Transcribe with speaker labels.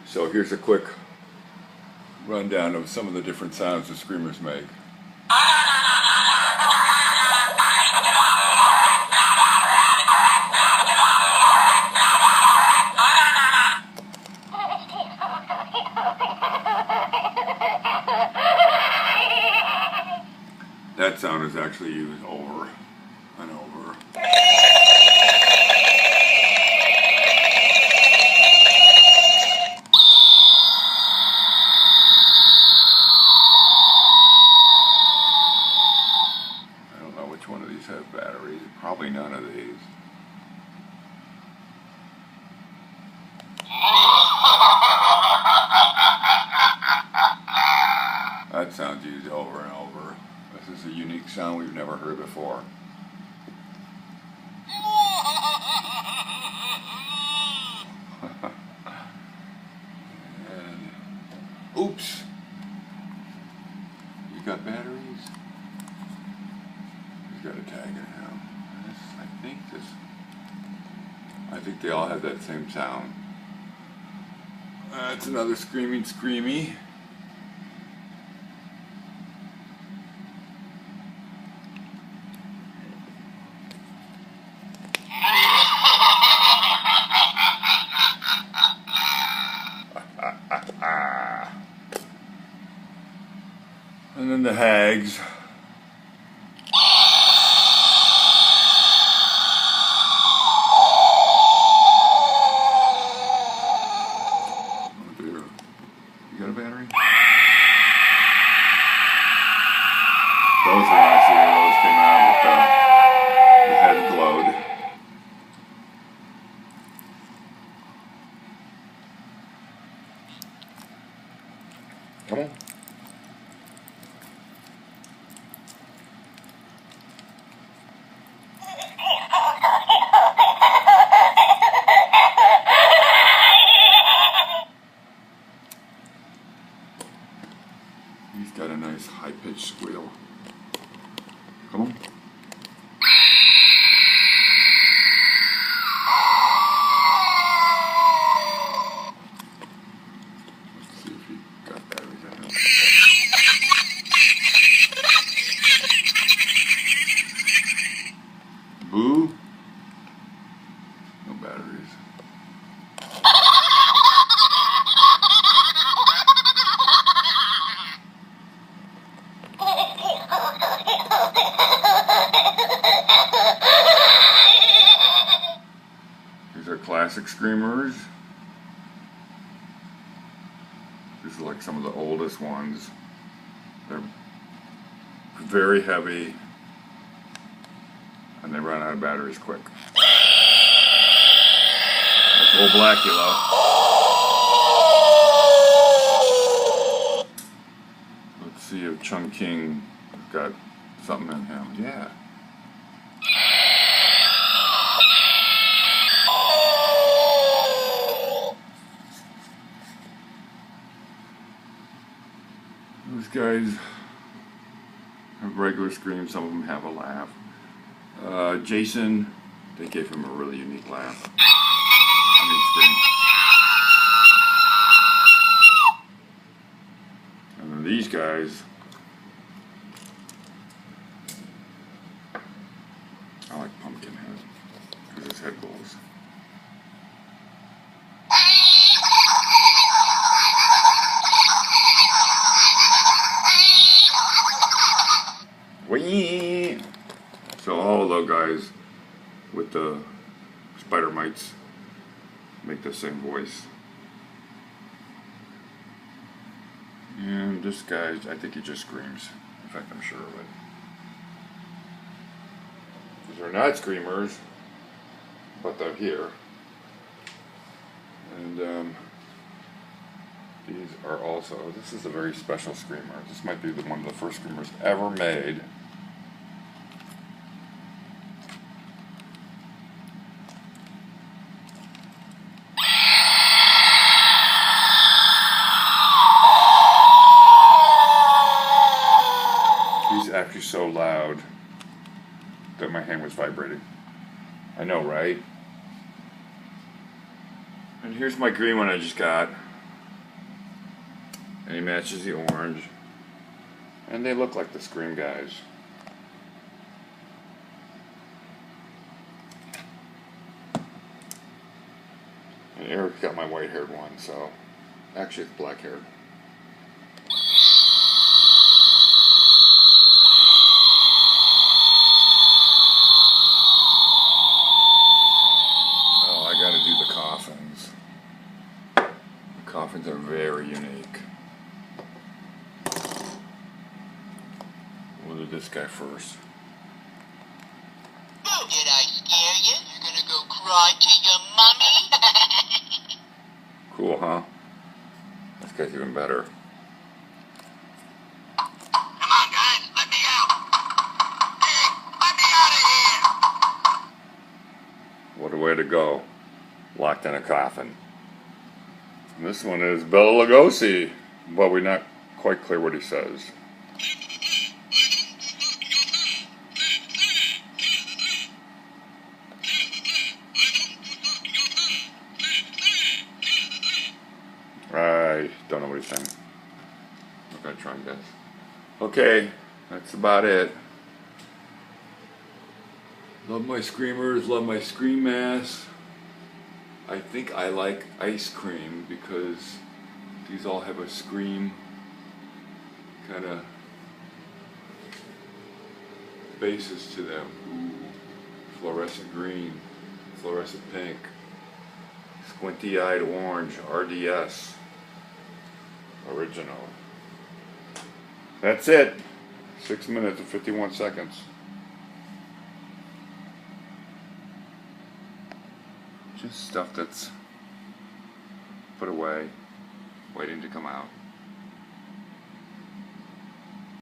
Speaker 1: So here's a quick rundown of some of the different sounds the screamers make. That sound is actually used over and over. I don't know which one of these have batteries. Probably none of these. That sound's used over and over. This is a unique sound we've never heard before. And, oops! You got batteries? He's got a tag in him. I think they all have that same sound. That's another screaming screamy. And then the hags. Oh dear. You got a battery? Those are nice. Those came out with the head glowed. Come on. He's got a nice high-pitched squeal. Come on. Let's see if he got batteries in him. Boo. No batteries. These are classic screamers. These are like some of the oldest ones. They're very heavy and they run out of batteries quick. That's old Blackula. Let's see if Chungking got something in him. Yeah. Those guys have regular screams, some of them have a laugh. Jason, they gave him a really unique laugh. Scream. And then these guys, I like Pumpkinhead, because his head glows. Whee! So all of those guys with the spider mites make the same voice. And this guy, I think he just screams. In fact, I'm sure of it. These are not screamers, but they're here. And these are also, this is a very special screamer. This might be one of the first screamers ever made. He's actually so loud that my hand was vibrating. I know, right? And here's my green one I just got. And he matches the orange. And they look like the Scream guys. And Eric got my white-haired one, so actually it's black-haired. Oh, I gotta do the coffins. The coffins are very unique. We'll do this guy first.
Speaker 2: Oh, did I scare you? You're gonna go cry to your mommy?
Speaker 1: Cool, huh? This guy's even better.
Speaker 2: Come on, guys, let me out! Hey, let me out of here!
Speaker 1: What a way to go. Locked in a coffin. And this one is Bela Lugosi, but we're not quite clear what he says. I don't know what he's saying. I'm gonna try and guess. Okay, that's about it. Love my screamers, love my Scream masks. I think I like ice cream because these all have a Scream kind of basis to them. Fluorescent green, fluorescent pink, squinty-eyed orange, RDS, original. That's it. 6 minutes and 51 seconds. Just stuff that's put away, waiting to come out.